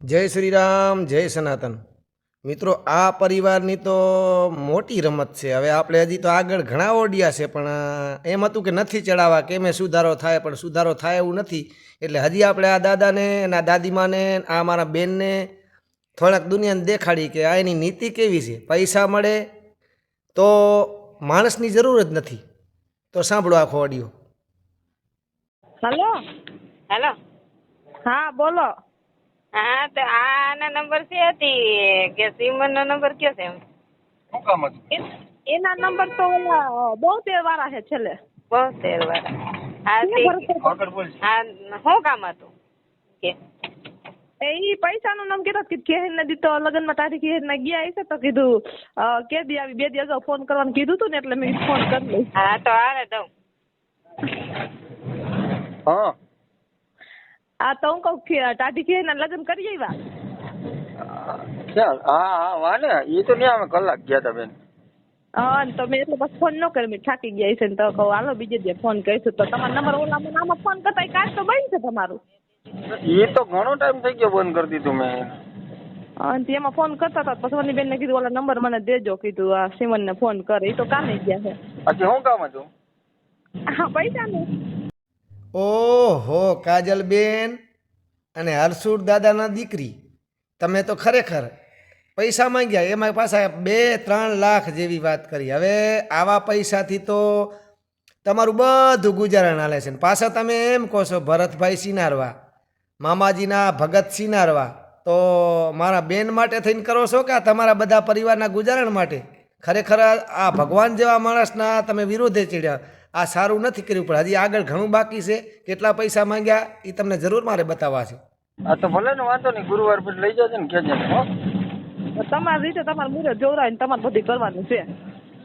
જય શ્રી રામ, જય સનાતન. મિત્રો, આ પરિવારની તો મોટી રમત છે. હવે આપણે હજી તો આગળ ઘણા ઓડિયા છે, પણ એમ હતું કે નથી ચડાવવા, કેમે સુધારો થાય, પણ સુધારો થાય એવું નથી. એટલે હજી આપણે આ દાદાને અને આ દાદીમાને, આ મારા બેનને થોડાક દુનિયાને દેખાડી કે આ એની નીતિ કેવી છે. પૈસા મળે તો માણસની જરૂર જ નથી. તો સાંભળો આખો ઓડિયો. હલો. હેલો. હા બોલો. હા તો આના નંબર છે હતી કે સિમન નો નંબર કયો છે? શું કામ હતું? એના નંબર તો ઓલા 72 વાળા છે છેલ્લે. 72 વાળા. હા આગળ બોલ. હા શું કામ હતું કે ઈ પૈસાનું નામ કીધું કે કેહર ને દીતો લગનમાં તારી કેહર ને ગયા હશે તો કીધું કે દી આવી 2 દી અગાઉ ફોન કરવાનું કીધું તું ને એટલે મેં ફોન કરી લઈ. હા તો હારે દઉં. હા આ તો હું કહું કે ટાઢી કેહર ના લગ્ન કરી આવ્યા. ચાલ. હા હા વાને એ તો નહીં, અમે કલાક ગયા હતા બેન. હા તો મેં એટલે બસ ફોન ન કરી, મેં થાકી ગયા છે ને તો કહું હાલો બીજે દી ફોન કરીશું. તો તમારો નંબર ઓલા મને આમાં ફોન કરતા કાઢ તો બંધ છે તમારું. એ તો ઘણો ટાઈમ થઈ ગયો બંધ કરી દીધું મેં. અને એમાં ફોન કરતા હતા પછી ઓલી બેનને કીધું ઓલા નંબર મને દેજો, કીધું આ સિમનને ફોન કરે. એ તો કામે ગયા છે. બાકી શું કામ હતું? હા પૈસાનું. ઓહો, કાજલબેન અને હરસુર દાદાના દીકરી, તમે તો ખરેખર પૈસા માંગ્યા, એમાં પાછા 2-3 લાખ જેવી વાત કરી. હવે આવા પૈસાથી તો તમારું બધું ગુજારણ હાલે છે. ને પાછા તમે એમ કહો છો ભરતભાઈ સિનારવા, મામાજીના ભગત સિનારવા, તો મારા બેન માટે થઈને કરો છો કે આ તમારા બધા પરિવારના ગુજારણ માટે? ખરેખર આ ભગવાન જેવા માણસના તમે વિરોધે ચડ્યા. આ સારું નથી કર્યું, પણ હજી આગળ ઘણું બાકી છે. કેટલા પૈસા માંગ્યા એ તમને જરૂર મારે બતાવવા છે. હા તો ભલે ને, વાંધો નહીં. ગુરુવાર પછી લઈ જજો ને, કેજે ને. હો તમારી રીતે તમારે મુહૂર્ત જોવરાય ને તમારે બધી કરવાનું છે.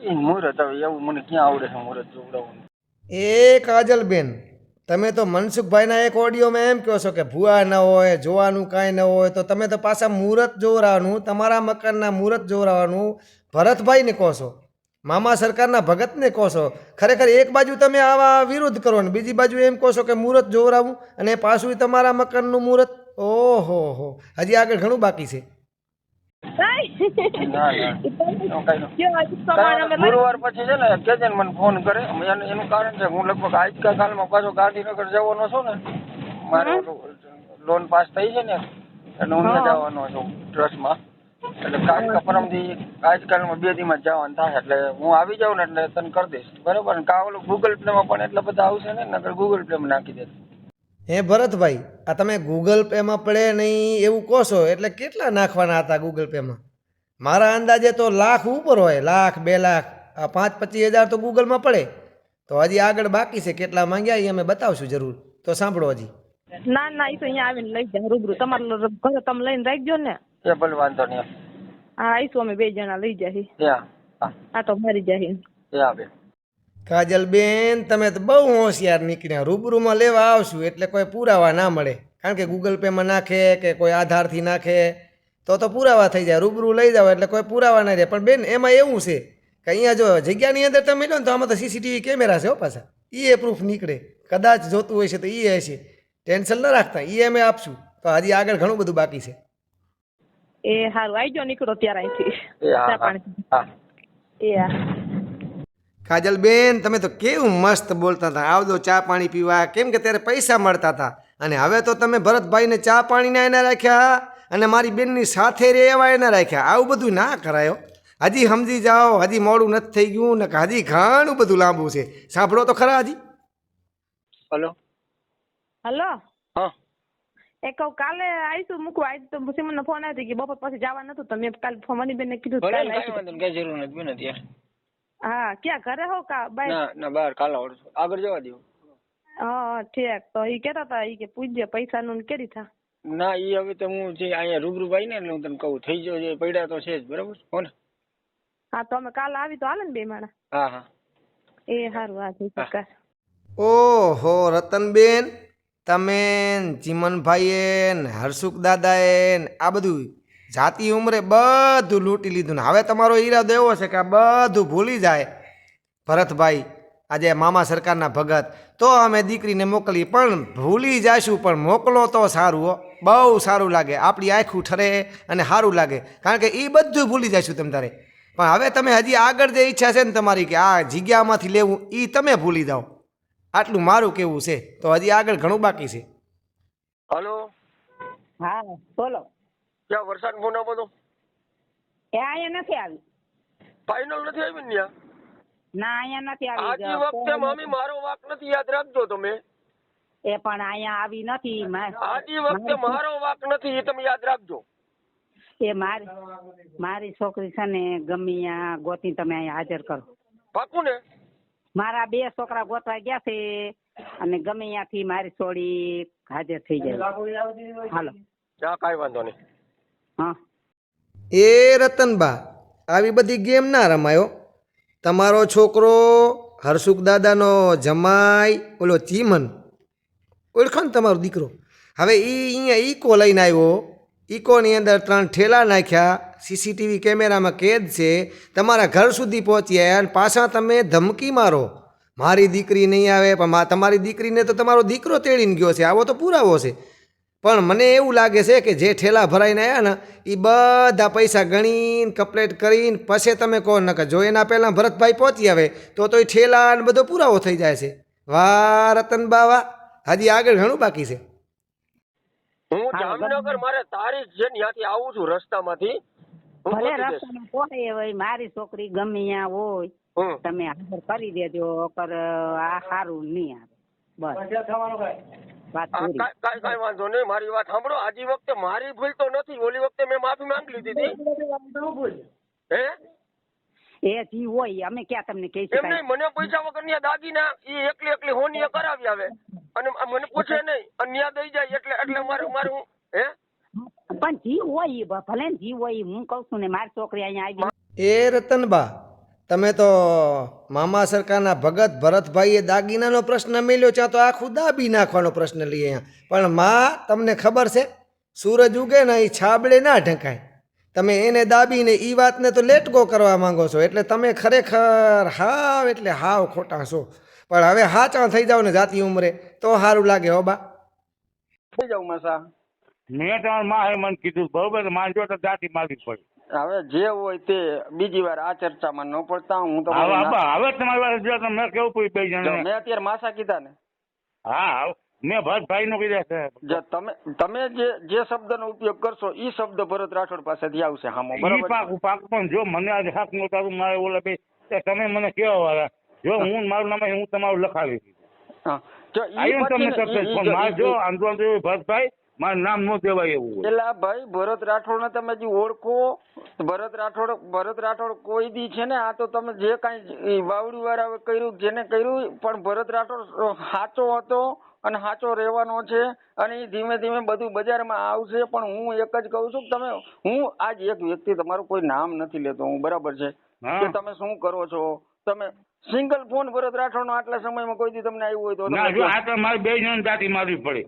એ મુહૂર્ત હવે એવું મને ક્યાં આવડે છે મુહૂર્ત જોવડાવવાનું? એ કાજલબેન, તમે તો મનસુખભાઈના એક ઓડિયોમાં એમ કહો છો કે ભૂવા ન હોય, જોવાનું કાંઈ ન હોય, તો તમે તો પાછા મુહૂર્ત જોવરાવાનું, તમારા મકાનના મુહૂર્ત જોવરાવાનું ભરતભાઈને કહો છો, મામા સરકારના ભગતને કહો છો. ખરેખર એક બાજુ તમે આવા વિરોધ કરો ને બીજી બાજુ એમ કહો છો કે મુહૂર્ત જોવરાવું, અને પાછું તમારા મકાનનું મુહૂર્ત. ઓહો હો, હજી આગળ ઘણું બાકી છે. ના ના એવું કાંઈ નહીં. ગુરુવાર પછી છે ને કેજે ને, મને ફોન કરે. એનું કારણ છે હું લગભગ આજકાલમાં પાછો ગાંધીનગર જવાનો છું ને, મારે લોન પાસ થઈ છે ને, એટલે હું ત્યાં જવાનો છું ટ્રસ્ટમાં. એટલે કાલ કે પરમથી આજકાલમાં 2 દીમાં જવાનું થાય. એટલે હું આવી જાઉં ને એટલે તને કરી દઈશ, બરાબર ને? કાં ઓલું ગૂગલ પેમાં પણ એટલા બધા આવશે ને, નકર ગૂગલ પેમાં નાખી દે. હે ભરતભાઈ, આ તમે ગૂગલ પેમાં પડે નહીં એવું કહો છો, એટલે કેટલા નાખવાના હતા ગૂગલ પેમાં? મારા અંદાજે તો લાખ ઉપર હોય, લાખ 2 લાખ, આ 5-25 હજાર તો ગૂગલમાં પડે. તો હજી આગળ બાકી છે. કેટલા માંગ્યા એ અમે બતાવશું જરૂર. તો સાંભળો હજી. ના ના એ તો અહીંયા આવીને લઈ જાય રૂબરૂ. તમારે ઘરે તમે લઈને રાખજો ને. એ ભલે, વાંધો નહીં. હા આવીશું અમે 2 જણા લઈ જાય. ત્યાં આ તો મરી જાય. એ આવે. કાજલબેન, તમે તો બહુ હોશિયાર નીકળ્યા. રૂબરૂમાં લેવા આવશું એટલે કોઈ પુરાવા ના મળે, કારણ કે ગૂગલ પેમાં નાખે કે કોઈ આધારથી નાખે તો પુરાવા થઈ જાય. રૂબરૂ લઈ જાવ એટલે કોઈ પુરાવા ના રહે. પણ બેન, એમાં એવું છે કે અહીંયા જો જગ્યાની અંદર તમે લો ને, તો આમાં તો સીસીટીવી કેમેરા છે હો પાછા. એ પ્રૂફ નીકળે. કદાચ જોતું હોય છે તો એ હશે. ટેન્શન ન રાખતા, એ અમે આપશું. તો હજી આગળ ઘણું બધું બાકી છે. એ સારું આવજો, નીકળો ત્યારે અહીંથી. એ હા હા. એ હા. કાજલબેન, તમે તો કેવું મસ્ત બોલતા હતા, આવજો ચા પાણી પીવા, કેમ કે ત્યારે પૈસા મળતા હતા. અને હવે તો તમે ભરતભાઈને ચા પાણીના એના રાખ્યા અને મારી બેનની સાથે રહેવા એના રાખ્યા. આવું બધું ના કરાયો. હજી સમજી જાઓ, હજી મોડું નથી થઈ ગયું ને, હજી ઘણું બધું લાંબુ છે. સાંભળો તો ખરા હજી. હલો. હલો. હા એ કહું કાલે આવીશું મૂકવા. આજ તો સિમનનો ફોન આવ્યો કે બપોર પછી જવા નતું, તો મેં કાલે મની બેનને કીધું કાલે આવીશું. કઈ જરૂર નથી બેન અત્યારે. હા ક્યાં ઘરે હો કા બાય? ના ના, બહાર કાલા આવડશું, આગળ જવા દો. હા ઠીક. તો એ કહેતા હતા કે પૂછજે પૈસાનું ને કેરી થા. ના એ હવે તો હું જે અહીંયા રૂબરૂ ભાઈ ને એટલે હું તને કહું, થઈ ગયો જે પડ્યા તો છે જ, બરાબર કોને? હા તો અમે કાલે આવી તો હાલે ને 2 માણા? હા હા. એ સારું. હા જય સરકાર. ઓહો રતનબેન, તમે ચીમનભાઈએ ને હરસુખ દાદાએ ને આ બધું જાતિ ઉંમરે બધું લૂંટી લીધું ને હવે તમારો ઈરાદો એવો છે કે આ બધું ભૂલી જાય ભરતભાઈ આજે મામા સરકારના ભગત, તો અમે દીકરીને મોકલીએ. પણ ભૂલી જાશું, પણ મોકલો તો સારું હો, બહુ સારું લાગે, આપણી આંખું ઠરે અને સારું લાગે. કારણ કે એ બધું ભૂલી જઈશું તમ તારે. પણ હવે તમે હજી આગળ જે ઈચ્છા છે ને તમારી કે આ જગ્યામાંથી લેવું, એ તમે ભૂલી જાઓ. આટલું મારું કેવું છે. તો હજી આગળ ઘણું બાકી છે. હલો, હા બોલો. ક્યાં વરસાદ ફોન આપો તો એ અહીંયા નથી આવી. ફાઇનલ નથી આવી ને ત્યાં? ના અહીંયા નથી આવી. આજી વખતે મામી મારો વાક નથી, યાદ રાખજો તમે. એ પણ અહીંયા આવી નથી. આજી વખતે મારો વાક નથી, એ તમે યાદ રાખજો. એ મારી છોકરી છે ને ગમે ત્યાં ગોતી તમે અહીંયા હાજર કરો. પાકું ને? મારા 2 છોકરા ગોતવા ગયા છે અને ગમે ત્યાંથી મારી છોડી હાજર થઈ જાય. હાલો. હા, કાંઈ વાંધો નહીં. હા એ રતનબા, આવી બધી ગેમ ના રમાયો. તમારો છોકરો હરસુખ દાદાનો જમાઈ ઓલો ચીમન, ઓળખો ને તમારો દીકરો, હવે એ અહીંયા ઈકો લઈને આવ્યો. ઈકોની અંદર 3 ઠેલા નાખ્યા, સીસીટીવી કેમેરામાં કેદ છે, તમારા ઘર સુધી પહોંચ્યા અને પાછા તમે ધમકી મારો મારી દીકરી નહીં આવે. પણ તમારી દીકરીને તો તમારો દીકરો તેડીને ગયો છે, આવો તો પુરાવો છે. પણ મને એવું લાગે છે કે જે ઠેલા ભરાઈને આવ્યા ને એ બધા પૈસા ગણીને કમ્પ્લેટ કરીને પછી તમે કહો ન કે જો એના પહેલાં ભરતભાઈ પહોંચી આવે તો એ ઠેલા ને બધો પુરાવો થઈ જાય છે. વાહ રતનબા વાહ, હજી આગળ ઘણું બાકી છે. હું જામનગર, મારે તારીખ છે, ત્યાંથી આવું છું રસ્તામાંથી. ભલે રસ્તામાં કોઈ હોય, મારી છોકરી ગમે ત્યાં હોય તમે હાજર કરી દેજો. આ સારું નહીં આવે બસ. કાંઈ વાંધો નહીં, મારી વાત સાંભળો. આજી વખતે મારી ભૂલ તો નથી, ઓલી વખતે મેં માફી માંગી લીધી હતી. હે એ જી હોય અમે ક્યાં તમને કહી એમ શકાય. નહીં, મને પૈસા વગર ન્યા દાગીના એ એકલી હોનીએ કરાવી આવે અને મને પૂછે નહીં અને ન્યા દઈ જાય એટલે મારું હે. પણ જી હોય ભલે ને જી હોય, હું કઉ છું ને મારી છોકરી અહીંયા આવી. એ રતનબા, તમે તો મામા સરકારના ભગત ભરતભાઈએ દાગીનાનો પ્રશ્ન મેલ્યો, ત્યાં તો આખું દાબી નાખવાનો પ્રશ્ન લઈએ અહીંયા. પણ માં તમને ખબર છે, સૂરજ ઉગે ને એ છાબડે ના ઢંકાય. તમે એને દાબીને એ વાતને તો લેટગો કરવા માંગો છો, એટલે તમે ખરેખર હાવ એટલે હાવ ખોટા છો. પણ હવે હાચા થઈ જાવ ને જાતી ઉંમરે તો સારું લાગે. હો બા થઈ જાવ મસા. મેં તમારા માં મને કીધું બરોબર, માનજો તો જાતિ માગવી પડે. હવે જે હોય તે બીજી વાર આ ચર્ચામાં ન પડતા. હું તો હવે તમારી વાત જો તમે કેવું પડ્યું બે જણ. મેં અત્યારે માસા કીધા ને. હા, મેં ભરતભાઈ નું કીધા છે. જો તમે જે શબ્દનો ઉપયોગ કરશો એ શબ્દ ભરત રાઠોડ પાસેથી આવશે હામો, બરાબર? પાક પણ જો મને આજે હાથ નો તારું મારે ઓલા બે તમે મને કેવા વાળા, જો હું મારું નામ હું તમારું લખાવી જો આંદોલન ભરતભાઈ મારું નામ ન દેવાય એવું. એટલે ભાઈ ભરત રાઠોડ ને તમે જે ઓળખો, ભરત રાઠોડ કોઈ દી છે ને, આ તો તમે જે કાંઈ વાવડી વાળા કર્યું જેને કર્યું, પણ ભરત રાઠોડ સાચો હતો અને સાચો રહેવાનો છે અને એ ધીમે ધીમે બધું બજારમાં આવશે. પણ હું એક જ કહું છું કે હું આજ એક વ્યક્તિ તમારું કોઈ નામ નથી લેતો હું, બરાબર છે, કે તમે શું કરો છો. તમે સિંગલ ફોન ભરત રાઠોડ નો આટલા સમયમાં કોઈ દી તમને આવ્યું હોય તો મારી બે જણ જાતિ મારવી પડે,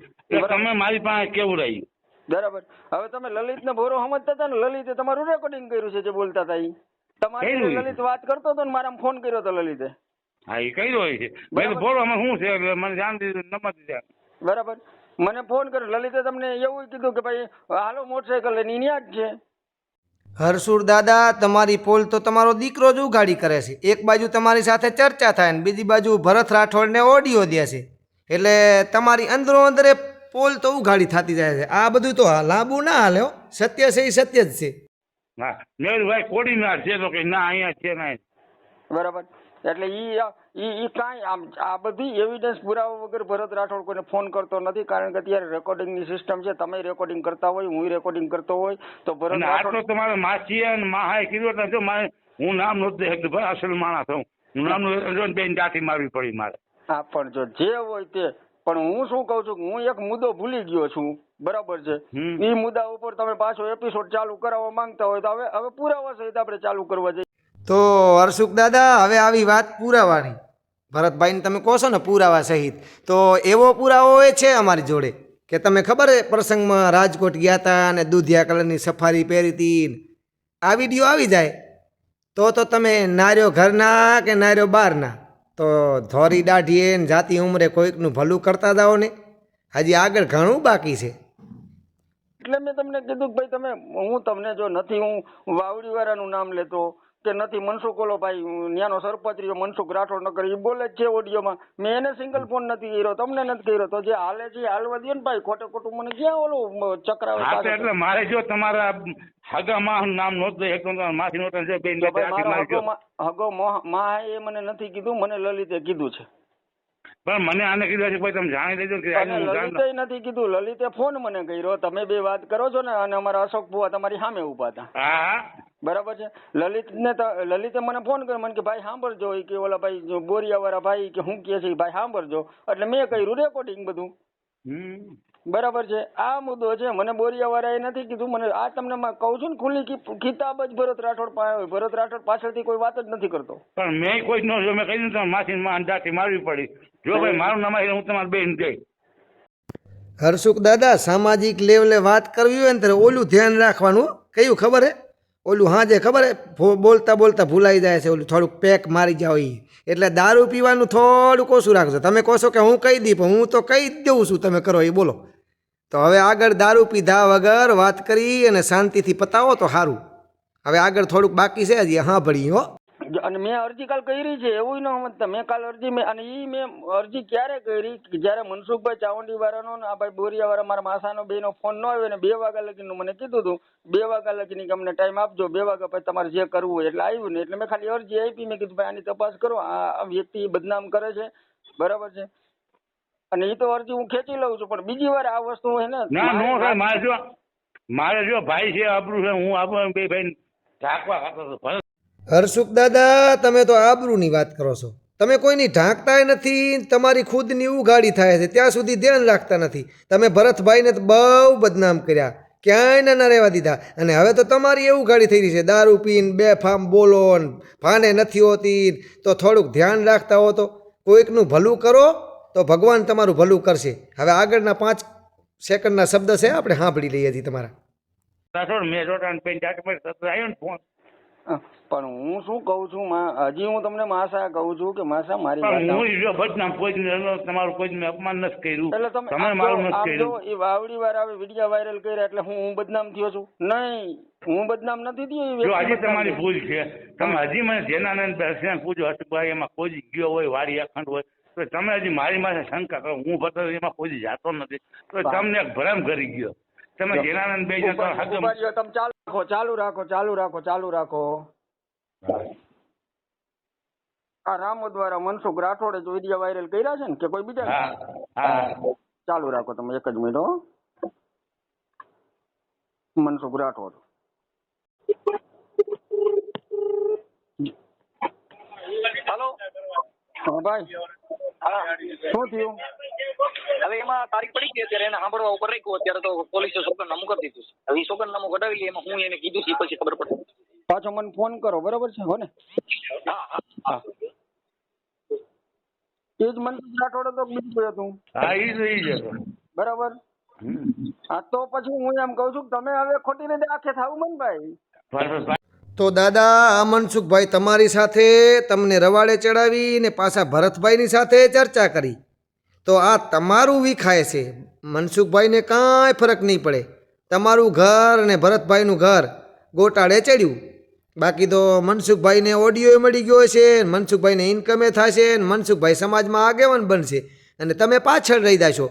તમે મારી પાસે કેવું રહ્યું, બરાબર? હવે તમે લલિત ને ભોરો સમજતા હતા ને, લલિતે તમારું રેકોર્ડિંગ કર્યું છે જે બોલતા હતા એ તમારી લલિત વાત કરતો હતો ને મારા ફોન કર્યો હતો લલિતે. હા, એ કર્યો હોય છે ભાઈ, બોલો અમે શું છે મને જાણ દીધું નંબર દીધા, બરાબર? મને ફોન કર્યો લલિતે, તમને એવું કીધું કે ભાઈ હાલો મોટરસાયકલ લઈને ન્યા જ છે. હરસુર દાદા, તમારી પોલ તો તમારો દીકરો જ ઉઘાડી કરે છે. એક બાજુ તમારી સાથે ચર્ચા થાય ને બીજી બાજુ ભરત રાઠોડને ઓડિયો દે છે, એટલે તમારી અંદરો અંદરે પોલ તો ઉઘાડી થતી જાય છે. આ બધું તો લાંબુ ના હાલે. સત્ય છે એ સત્ય જ છે. હા મેરુભાઈ કોડીનાર છે તો કે ના અહીંયા છે ના, બરાબર? એટલે ઈ કાંઈ આ બધી એવિડન્સ પુરાવા વગર ભરત રાઠોડ કોઈને ફોન કરતો નથી, કારણ કે અત્યારે રેકોર્ડિંગની સિસ્ટમ છે. તમે રેકોર્ડિંગ કરતા હોય, હું રેકોર્ડિંગ કરતો હોય તો ભરત રાઠોડ તમારે માસી અને માહાએ કીધું એટલે જો મારે હું નામ નહોતું દેખતું ભાઈ, અસલ માણસ હું, હું નામ બેન જાતિ મારવી પડી મારે. હા, પણ જો જે હોય તે, પણ હું શું કઉ છું કે હું એક મુદ્દો ભૂલી ગયો છું, બરાબર છે? એ મુદ્દા ઉપર તમે પાછો એપિસોડ ચાલુ કરાવવા માંગતા હોય તો હવે પુરાવા સહિત આપણે ચાલુ કરવા જઈએ. તો હરસુખ દાદા, હવે આવી વાત પુરાવાની, ભરતભાઈને તમે કહો છો ને પુરાવા સહિત, તો એવો પુરાવો એ છે અમારી જોડે કે તમે ખબર પ્રસંગમાં રાજકોટ ગયા હતા અને દૂધિયા કલરની સફારી પહેરી હતી, આ વિડીયો આવી જાય તો તમે નાર્યો ઘરના કે નાર્યો બહારના, તો ધોરી દાઢીએ ને જાતિ ઉંમરે કોઈકનું ભલું કરતા જાઓ ને, હજી આગળ ઘણું બાકી છે. એટલે મેં તમને કીધું કે ભાઈ તમે, હું તમને જો નથી હું વાવડી વાળાનું નામ લેતો કે નથી મનસુખ ઓલો ભાઈ ન્યાનો સરપંચ રહ્યો મનસુખ રાઠોડ ન કરી, એ બોલે જ છે ઓડિયોમાં. મેં એને સિંગલ ફોન નથી કર્યો, તમને નથી કર્યો. તો જે હાલે છે એ હાલવા દે ને ભાઈ, ખોટે ખોટું મને ક્યાં ઓલું ચક્રાવે. હા તો એટલે મારે જો તમારા હગા માં નામ નોંધ એક માથી નોટ છે બેન હગો માં એ મને નથી કીધું, મને લલિતે કીધું છે. પણ મને આને કીધું છે ભાઈ તમે જાણી લેજો કે લલિતે નથી કીધું, લલિતે ફોન મને કર્યો. તમે બે વાત કરો છો ને, અને અમારા અશોક ભુવા તમારી સામે ઉભા હતા. હા બરાબર છે. લલિતે મને ફોન કર્યો, મને કે ભાઈ સાંભળજો કે ઓલા ભાઈ બોરિયા વાળા ભાઈ કે હું કે છે ભાઈ સાંભળજો. એટલે મેં કર્યું રેકોર્ડિંગ બધું. બરાબર છે. આ મુદ્દો છે. મને બોરિયા વાળાએ નથી કીધું. મને આ તમને કહું છું ને ખુલ્લી કિતાબ જ ભરત રાઠોડ પાસે. ભરત રાઠોડ પાછળથી કોઈ વાત જ નથી કરતો. પણ મેં કોઈ ન જો, મેં કહ્યું તમે માસી અંદાજથી મારવી પડી. જો ભાઈ મારું નામ હું તમારી બેન કહી. હરસુખ દાદા, સામાજિક લેવલે વાત કરવી હોય ને ત્યારે ઓલું ધ્યાન રાખવાનું. કયું ખબર હે? ઓલું હા જે ખબર હે બોલતા બોલતા ભૂલાઈ જાય છે, ઓલું થોડુંક પેક મારી જાવ એ. એટલે દારૂ પીવાનું થોડુંક ઓછું રાખજો. તમે કહો છો કે હું કહી દી, પણ હું તો કહી જ દઉં છું, તમે કરો એ બોલો. તો હવે આગળ દારૂ પીધા વગર વાત કરી અને શાંતિથી પતાવો તો સારું. હવે આગળ થોડુંક બાકી છે હજી, હા ભળી હો. અને મેં અરજી કાલ કરી છે, એવું ન સમજતા. મેં કાલ અરજી અને મેં અરજી ક્યારે કરી, જયારે મનસુખભાઈ ચાવંડી વાળાનો ને આ ભાઈ બોરિયા વાળા મારા માસાનો બેનો ફોન ન આવ્યો ને 2 વાગ્યા લગીનું મને કીધું હતું 2 વાગ્યા લગીની કે અમને ટાઈમ આપજો, 2 વાગ્યા પછી તમારે જે કરવું હોય. એટલે આવ્યું ને એટલે મેં ખાલી અરજી આપી. મેં કીધું ભાઈ આની તપાસ કરો, આ વ્યક્તિ બદનામ કરે છે. બરાબર છે. અને એ તો અરજી હું ખેંચી લઉં છું, પણ બીજી વાર આ વસ્તુ હે ને મારે જો ભાઈ છે આબરૂ છે, હું આબરૂ બે ભાઈ ઢાંકવા ખાતો હતો. હરસુખ દાદા, તમે તો આબરૂની વાત કરો છો. તમે કોઈની ઢાંકતાય નથી, તમારી ખુદની ઉઘાડી થાય છે ત્યાં સુધી ધ્યાન રાખતા નથી. તમે ભરતભાઈને તો બહુ બદનામ કર્યા, ક્યાંય ના રહેવા દીધા. અને હવે તો તમારી એવું ગાડી થઈ રહી છે, દારૂ પીને બેફામ બોલો ને ભાને નથી હોતી. તો થોડુંક ધ્યાન રાખતા હો તો કોઈકનું ભલું કરો તો ભગવાન તમારું ભલું કરશે. હવે આગળના 5 સેકન્ડના શબ્દ છે, આપણે સાંભળી લઈએ છીએ તમારા. પણ હું શું કઉ છું, હજી હું તમને માસા કહું છું કે માસા મારી તમારું કોઈ અપમાન નથી કર્યું. એટલે તમે એ વાવડી વાર આવે વિડીયો વાયરલ કર્યા એટલે હું બદનામ થયો છું? નહીં, હું બદનામ નથી થયો. હજી તમારી ભૂલ છે. તમે હજી મને જેનાનંદ પૂછો હસુભાઈ એમાં કોઈ ગયો હોય, વારી અખંડ હોય તો તમે હજી મારી માથે શંકા કરો. હું બતા એમાં કોઈ જાતો નથી, તો તમને એક ભરમ કરી ગયો. તમે જેનાનંદ બે તમે ચાલુ રાખો. આ રામો દ્વારા મનસુખ રાઠોડે જો વિડીયો વાયરલ કર્યા છે ને કે કોઈ બીજા? ચાલુ રાખો તમે એક જ મિનિટ. મનસુખ રાઠોડ હેલો. હા ભાઈ, શું થયું? હવે એમાં તારીખ પડી ગઈ, અત્યારે એને સાંભળવા ઉપર રાખ્યું. અત્યારે તો પોલીસે સોગંદનામું કરી દીધું. હવે એ સોગંદનામું કઢાવી લે, એમાં હું એને કીધું છે પછી ખબર પડે. પાછો મને ફોન કરો, બરાબર છે? હો ને? હા. એ જ મનસુખ રાઠોડ હતો, બીજું કોઈ હતું? હા, એ જ બરાબર. હા, તો પછી હું એમ કઉ છું કે તમે હવે ખોટી રીતે આખે થાવું મનભાઈ. તો દાદા, આ મનસુખભાઈ તમારી સાથે તમને રવાડે ચડાવી ને પાછા ભરતભાઈની સાથે ચર્ચા કરી, તો આ તમારું વિખાય છે. મનસુખભાઈને કાંઈ ફરક નહીં પડે. તમારું ઘર અને ભરતભાઈનું ઘર ગોટાળે ચડ્યું. બાકી તો મનસુખભાઈને ઓડિયો મળી ગયો છે, મનસુખભાઈને ઇન્કમે થશે, મનસુખભાઈ સમાજમાં આગેવાન બનશે અને તમે પાછળ રહી જશો.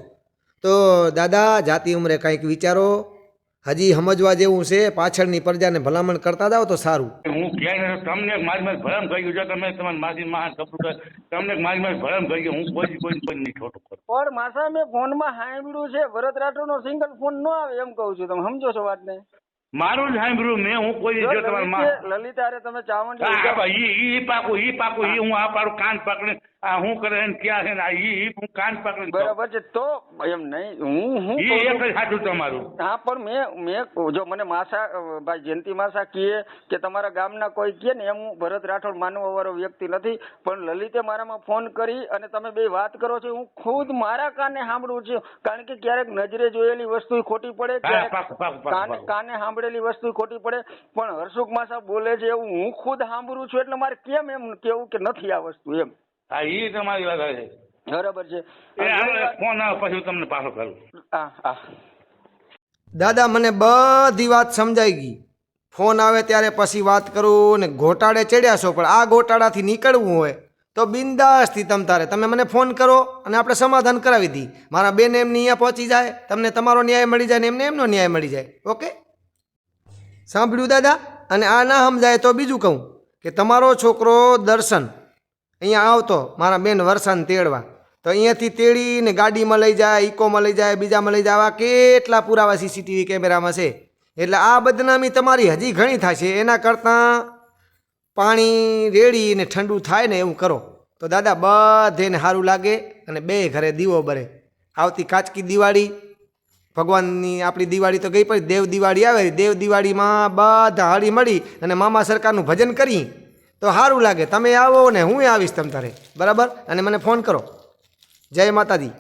તો દાદા, જાતિ ઉંમરે કંઈક વિચારો. હજી સમજવા જેવું છે. પાછળની પ્રજાને ભલામણ કરતા જાઓ તો સારું. હું ક્યાંય તમને મારી ભરમ કરી ગયું છે. તમે તમારી મારી માં તમને મારી ભરમ કરી ગયું. હું કોઈ નહીં ખોટું કરું. પણ માસા મેં ફોનમાં સાંભળ્યું છે ભરત રાઠોડ નો સિંગલ ફોન ન આવે એમ કઉ છું. તમે સમજો છો વાતને? મારું જ સાંભળ્યું મેં. હું કોઈ લલિત અરે તમે ચાવંડી પાકું હું આ પાડું કાન પકડે હું કરે ક્યાં છે હું કાન પકડે. બરાબર છે. તો એમ નહીં, હું એક જ સાચું તમારું. હા, પણ મેં જો મને માસા ભાઈ જયંતિ માસા કહે કે તમારા ગામના કોઈ કહે ને એમ હું ભરત રાઠોડ માનવા વાળો વ્યક્તિ નથી. પણ લલિતે મારામાં ફોન કરી અને તમે બે વાત કરો છો, હું ખુદ મારા કાને સાંભળું છું. કારણ કે ક્યારેક નજરે જોયેલી વસ્તુ ખોટી પડે, કાને સાંભળેલી વસ્તુ ખોટી પડે. પણ હરસુખ માસા બોલે છે એવું હું ખુદ સાંભળું છું, એટલે મારે કેમ એમ કેવું કે નથી આ વસ્તુ એમ. હા એ તમારી વાત છે. બરાબર છે. એ હાલો, ફોન આવે પછી હું તમને પાછો કરું. હા હા દાદા મને બધી વાત સમજાઈ ગઈ. ફોન આવે ત્યારે પછી વાત કરું ને ઘોટાળે ચડ્યા છો, પણ આ ઘોટાળાથી નીકળવું હોય તો બિંદાસથી તમે મને ફોન કરો અને આપણે સમાધાન કરાવી દઈએ. મારા બેન એમની અહીંયા પહોંચી જાય, તમને તમારો ન્યાય મળી જાય ને એમને એમનો ન્યાય મળી જાય. ઓકે, સાંભળ્યું દાદા? અને આ ના સમજાય તો બીજું કહું કે તમારો છોકરો દર્શન અહીંયા આવતો મારા બેન વરસાને તેડવા, તો અહીંયાથી તેડીને ગાડીમાં લઈ જાય, ઇકોમાં લઈ જાય, બીજામાં લઈ જાય. આવા કેટલા પુરાવા સીસીટીવી કેમેરામાં છે. એટલે આ બદનામી તમારી હજી ઘણી થશે. એના કરતાં પાણી રેડી ને ઠંડુ થાય ને એવું કરો તો દાદા બધેને સારું લાગે અને બે ઘરે દીવો બરે. આવતી કાચકી દિવાળી, ભગવાનની આપણી દિવાળી તો ગઈ પડી, દેવ દિવાળી આવે. દેવ દિવાળીમાં બધા હળી મળી અને મામા સરકારનું ભજન કરી તો સારું લાગે. તમે આવો ને હું આવીશ તમ તારે, બરાબર? અને મને ફોન કરો. જય માતાજી.